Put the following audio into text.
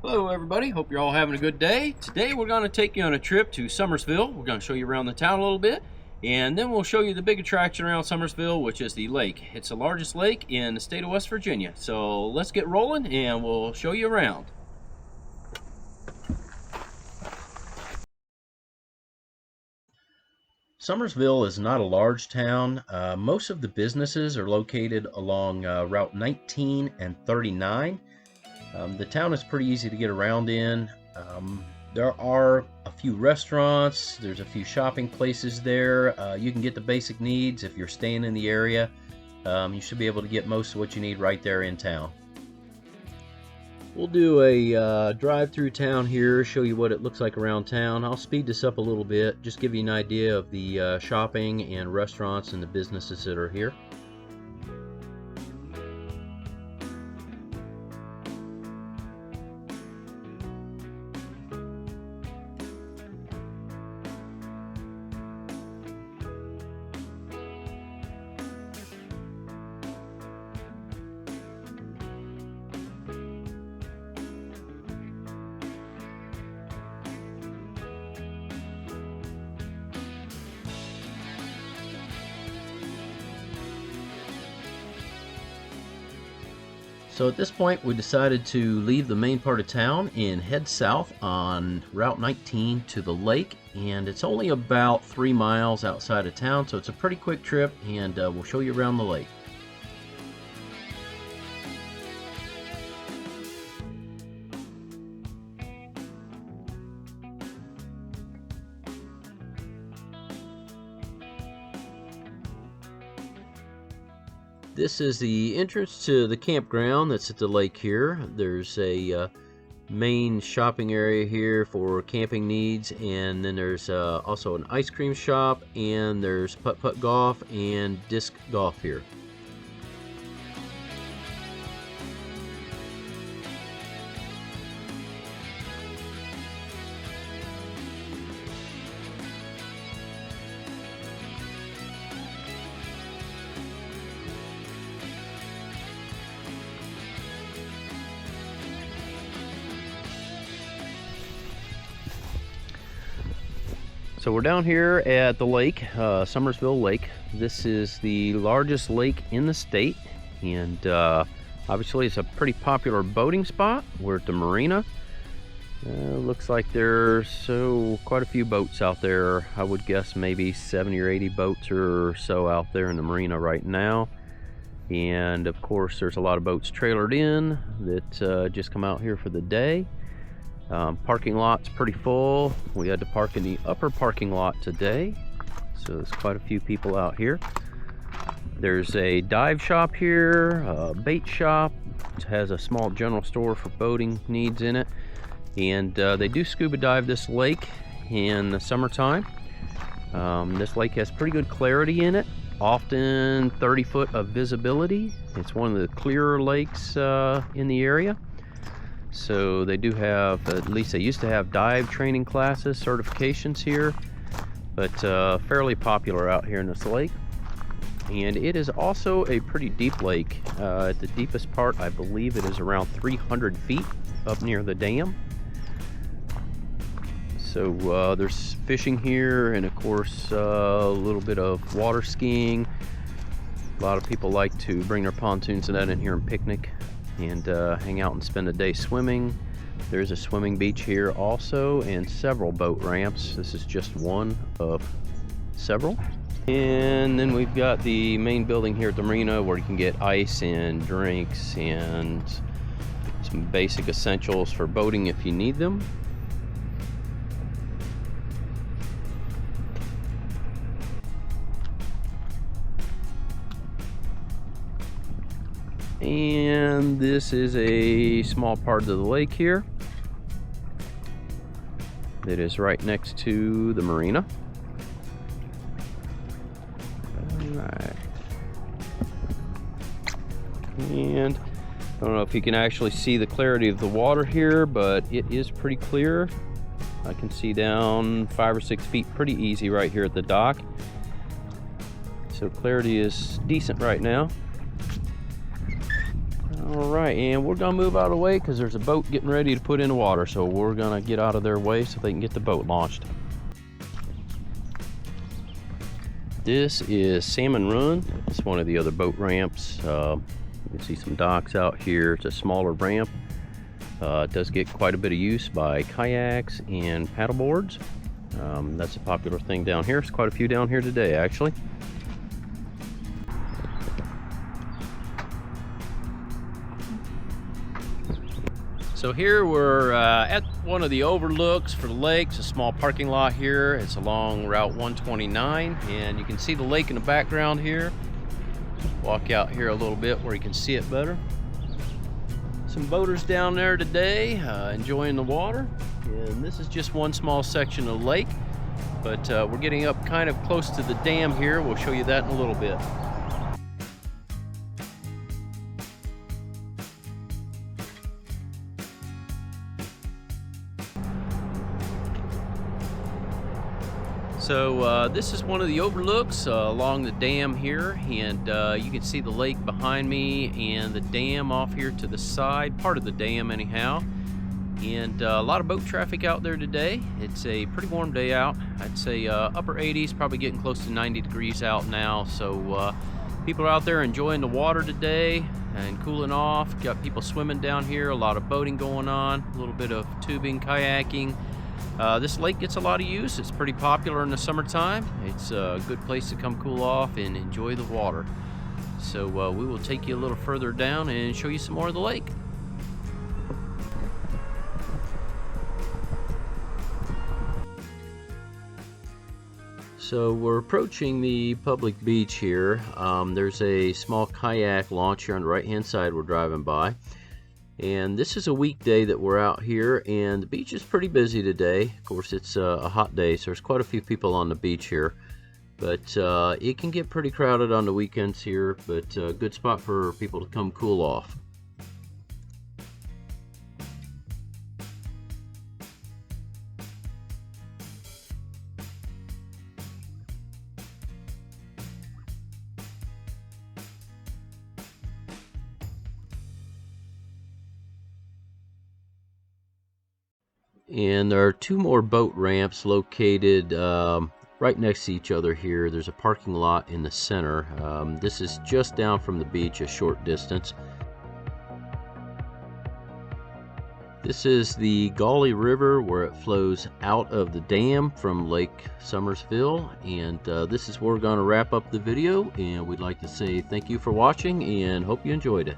Hello everybody, hope you're all having a good day. Today we're going to take you on a trip to Summersville. We're going to show you around the town a little bit, and then we'll show you the big attraction around Summersville, which is the lake. It's the largest lake in the state of West Virginia. So let's get rolling and we'll show you around. Summersville is not a large town. Most of the businesses are located along Route 19 and 39. The town is pretty easy to get around in. There are a few restaurants, there's a few shopping places there. You can get the basic needs if you're staying in the area. You should be able to get most of what you need right there in town. We'll do a drive through town here, show you what it looks like around town. I'll speed this up a little bit, just give you an idea of the shopping and restaurants and the businesses that are here. So at this point, we decided to leave the main part of town and head south on Route 19 to the lake, and it's only about 3 miles outside of town, so it's a pretty quick trip, and we'll show you around the lake. This is the entrance to the campground that's at the lake here. There's a main shopping area here for camping needs, and then there's also an ice cream shop, and there's putt-putt golf and disc golf here. So we're down here at the lake, Summersville Lake. This is the largest lake in the state, and obviously it's a pretty popular boating spot. We're at the marina. Looks like there's quite a few boats out there. I would guess maybe 70 or 80 boats or so out there in the marina right now. And of course there's a lot of boats trailered in that just come out here for the day. Parking lot's pretty full. We had to park in the upper parking lot today, so there's quite a few people out here. There's a dive shop here, a bait shop. It has a small general store for boating needs in it, and they do scuba dive this lake in the summertime. This lake has pretty good clarity in it, often 30 foot of visibility. It's one of the clearer lakes in the area. So they do have, at least they used to have dive training classes, certifications here, but fairly popular out here in this lake. And it is also a pretty deep lake. At the deepest part, I believe it is around 300 feet up near the dam. So there's fishing here, and of course a little bit of water skiing. A lot of people like to bring their pontoons and that in here and picnic and hang out and spend a day swimming. There's a swimming beach here also, and several boat ramps. This is just one of several. And then we've got the main building here at the marina where you can get ice and drinks and some basic essentials for boating if you need them. And this is a small part of the lake here that is right next to the marina. Alright. And I don't know if you can actually see the clarity of the water here, but it is pretty clear. I can see down 5 or 6 feet pretty easy right here at the dock. So clarity is decent right now. All right, and we're gonna move out of the way because there's a boat getting ready to put in the water, so we're gonna get out of their way so they can get the boat launched. This is Salmon Run. It's one of the other boat ramps. You can see some docks out here. It's a smaller ramp. It does get quite a bit of use by kayaks and paddleboards. That's a popular thing down here. There's quite a few down here today, actually. So here we're at one of the overlooks for the lake. It's a small parking lot here. It's along Route 129, and you can see the lake in the background here. Walk out here a little bit where you can see it better. Some boaters down there today enjoying the water, and this is just one small section of the lake, but we're getting up kind of close to the dam here. We'll show you that in a little bit. So this is one of the overlooks along the dam here, and you can see the lake behind me and the dam off here to the side, part of the dam anyhow. And a lot of boat traffic out there today. It's a pretty warm day out. I'd say upper 80s, probably getting close to 90 degrees out now. So people are out there enjoying the water today and cooling off. Got people swimming down here, a lot of boating going on, a little bit of tubing, kayaking. This lake gets a lot of use. It's pretty popular in the summertime. It's a good place to come cool off and enjoy the water. So we will take you a little further down and show you some more of the lake. So we're approaching the public beach here. There's a small kayak launch here on the right hand side we're driving by. And this is a weekday that we're out here, and the beach is pretty busy today. Of course, it's a hot day, so there's quite a few people on the beach here. But it can get pretty crowded on the weekends here, but a good spot for people to come cool off. And there are two more boat ramps located right next to each other here. There's a parking lot in the center. This is just down from the beach, a short distance. This is the Gauley River, where it flows out of the dam from Lake Summersville. And this is where we're going to wrap up the video. And we'd like to say thank you for watching and hope you enjoyed it.